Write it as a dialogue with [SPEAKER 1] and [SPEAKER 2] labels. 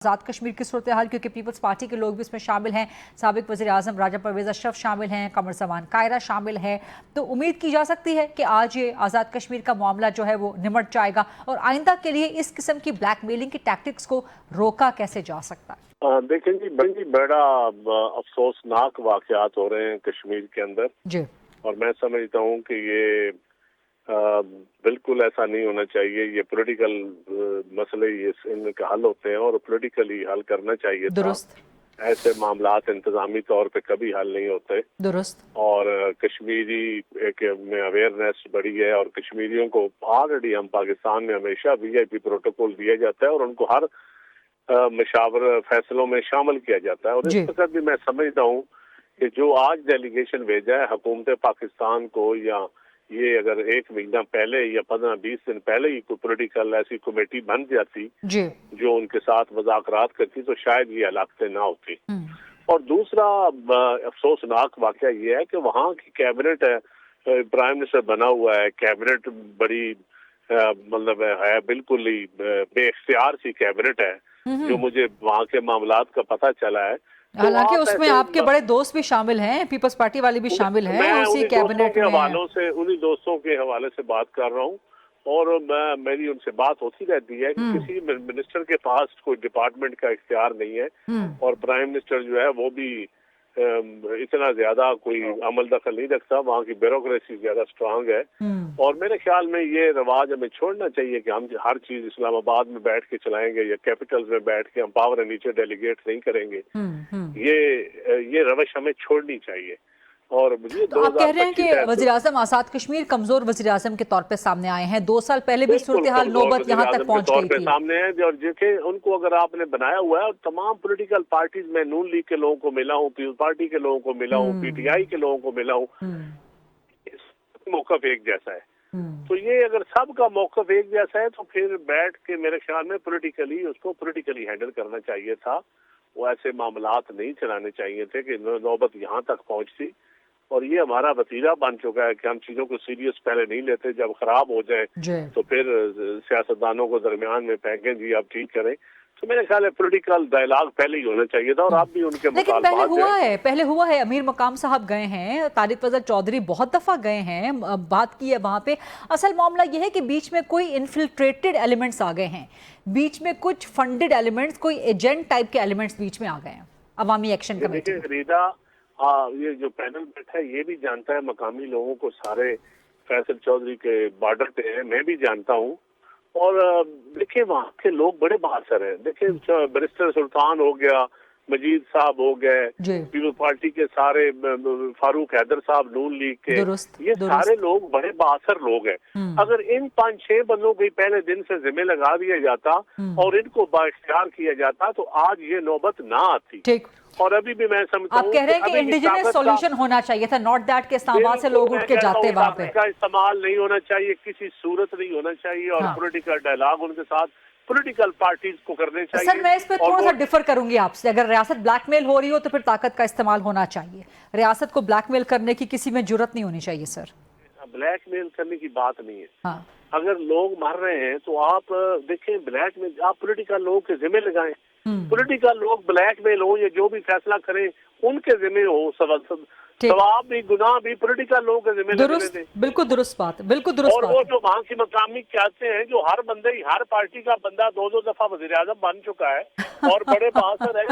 [SPEAKER 1] آزاد کشمیر کی صورتحال، کیونکہ پیپلز پارٹی کے لوگ بھی اس میں شامل ہیں، سابق وزیر اعظم راجہ پرویز اشرف شامل ہیں، قمر زمان کائرہ شامل ہیں، تو امید کی جا سکتی ہے کہ آج یہ آزاد کشمیر کا معاملہ جو ہے وہ نمٹ جائے گا اور آئندہ کے لیے اس قسم کی بلیک میلنگ کی ٹیکٹکس کو روکا کیسے جا سکتا ہے؟
[SPEAKER 2] دیکھیں جی بڑا افسوسناک واقعات ہو رہے ہیں کشمیر کے اندر
[SPEAKER 1] جی،
[SPEAKER 2] اور میں سمجھتا ہوں کہ یہ بالکل ایسا نہیں ہونا چاہیے. یہ پولیٹیکل مسئلے ان کے حل ہوتے ہیں اور پولیٹیکلی حل کرنا چاہیے تھا.
[SPEAKER 1] درست.
[SPEAKER 2] ایسے معاملات انتظامی طور پہ کبھی حل نہیں ہوتے.
[SPEAKER 1] درست.
[SPEAKER 2] اور کشمیری میں اویئرنیس بڑھی ہے اور کشمیریوں کو آلریڈی ہم پاکستان میں ہمیشہ VIP پروٹوکول دیا جاتا ہے اور ان کو ہر مشاور فیصلوں میں شامل کیا جاتا ہے. اور اس وقت بھی میں سمجھتا ہوں کہ جو آج ڈیلیگیشن بھیجا ہے حکومت پاکستان کو، یا یہ اگر 1 مہینہ پہلے یا 15-20 دن پہلے ہی کوئی پولیٹیکل ایسی کمیٹی بن جاتی جو ان کے ساتھ مذاکرات کرتی تو شاید یہ علاقے نہ ہوتی. اور دوسرا افسوسناک واقعہ یہ ہے کہ وہاں کی کیبنٹ ہے، پرائم منسٹر بنا ہوا ہے، کیبنٹ بڑی مطلب ہے بالکل ہی بے اختیار سی کیبنٹ ہے جو مجھے وہاں کے معاملات کا پتہ چلا ہے.
[SPEAKER 1] حالانکہ اس میں آپ کے بڑے دوست بھی شامل ہیں، پیپلز پارٹی والے بھی شامل ہیں اسی کیبنٹ میں.
[SPEAKER 2] انہی دوستوں کے حوالے سے بات کر رہا ہوں اور میری ان سے بات ہوتی رہتی ہے کہ کسی منسٹر کے پاس کوئی ڈپارٹمنٹ کا اختیار نہیں ہے اور پرائم منسٹر جو ہے وہ بھی اتنا زیادہ کوئی عمل دخل نہیں رکھتا. وہاں کی بیوروکریسی زیادہ سٹرانگ ہے اور میرے خیال میں یہ رواج ہمیں چھوڑنا چاہیے کہ ہم ہر چیز اسلام آباد میں بیٹھ کے چلائیں گے یا کیپٹلز میں بیٹھ کے ہم پاور نیچے ڈیلیگیٹ نہیں کریں گے. یہ روش ہمیں چھوڑنی چاہیے. اور
[SPEAKER 1] تو آپ کہہ رہے ہیں کہ وزیر اعظم آزاد کشمیر کمزور وزیر اعظم کے طور پہ سامنے آئے ہیں. 2 سال پہلے بھی صورتحال نوبت یہاں تک پہنچ گئی تھی.
[SPEAKER 2] سامنے ہیں اور دیکھیں ان کو اگر آپ نے بنایا ہوا ہے اور تمام پولیٹیکل پارٹیز میں نون لیگ کے لوگوں کو ملا ہوں، پیپلز پارٹی کے لوگوں کو ملا ہوں، PTI کے لوگوں کو ملا ہوں، موقف ایک جیسا ہے. تو یہ اگر سب کا موقف ایک جیسا ہے تو پھر بیٹھ کے میرے خیال میں اس کو پولیٹیکلی ہینڈل کرنا چاہیے تھا. وہ ایسے معاملات نہیں چلانے چاہیے تھے کہ نوبت یہاں تک پہنچتی. اور یہ ہمارا وتیرہ بن چکا ہے کہ ہم چیزوں کو سیریس پہلے نہیں لیتے، جب خراب ہو جائے تو پھر سیاستدانوں کو درمیان میں پھینکیں جی آپ ٹھیک کریں. تو میرے خیال ہے پولیٹیکل ڈائلاگ پہلے ہی ہونا چاہیے تھا اور آپ بھی ان کے
[SPEAKER 1] لیکن پہلے ہوا ہے. امیر مقام صاحب گئے ہیں، طارق فضل چودھری بہت دفعہ گئے ہیں، بات کی ہے وہاں پہ. اصل معاملہ یہ ہے کہ بیچ میں کوئی انفلٹریٹڈ ایلیمنٹس آ گئے ہیں، بیچ میں کچھ فنڈڈ ایلیمنٹس، کوئی ایجنٹ ٹائپ کے ایلیمنٹس بیچ میں آ گئے ہیں. عوامی ایکشن کمیٹی
[SPEAKER 2] یہ جو پینل بیٹھا ہے یہ بھی جانتا ہے مقامی لوگوں کو، سارے فیصل چودھری کے بارڈر پہ ہیں، میں بھی جانتا ہوں. اور دیکھیں وہاں کے لوگ بڑے بہادر ہیں. دیکھیں بیرسٹر سلطان ہو گیا، مجید صاحب ہو گئے، پیپلز پارٹی کے سارے، فاروق حیدر صاحب نون لیگ کے، یہ سارے لوگ بڑے بہادر لوگ ہیں. اگر ان 5-6 بندوں کو پہلے دن سے ذمہ لگا دیا جاتا اور ان کو بااختیار کیا جاتا تو آج یہ نوبت نہ آتی. اور ابھی بھی میں سمجھتا ہوں
[SPEAKER 1] آپ کہہ رہے ہیں کہ انڈیجنس سولوشن ہونا چاہیے تھا، ناٹ دیٹ کہ اسلام آباد سے لوگ اٹھ کے جاتے وہاں پہ.
[SPEAKER 2] کا استعمال نہیں ہونا چاہیے، کسی صورت نہیں ہونا چاہیے اور پولیٹیکل ڈائلاگ ان کے ساتھ پولیٹیکل پارٹیز کو کرنے چاہیے.
[SPEAKER 1] سر میں اس پہ تھوڑا سا ڈیفر کروں گی آپ سے. اگر ریاست بلیک میل ہو رہی ہو تو پھر طاقت کا استعمال ہونا چاہیے. ریاست کو بلیک میل کرنے کی کسی میں جرت نہیں ہونی چاہیے. سر
[SPEAKER 2] بلیک میل کرنے کی بات نہیں ہے. اگر لوگ مر رہے ہیں تو آپ دیکھیں بلیک میل آپ پولیٹیکل لوگوں کے ذمہ لگائیں. پولیٹیکل لوگ بلیک میل ہو یا جو بھی فیصلہ کریں ان کے ذمہ ہو، ثواب بھی گناہ بھی پولیٹیکل لوگوں کے ذمہ لگنے دیں.
[SPEAKER 1] بالکل درست بات، بالکل درست
[SPEAKER 2] اور
[SPEAKER 1] بات.
[SPEAKER 2] وہ جو وہاں کی مقامی چاہتے ہیں جو ہر بندے ہر پارٹی کا بندہ 2 دفعہ وزیر اعظم بن چکا ہے اور بڑے بہادر ہے،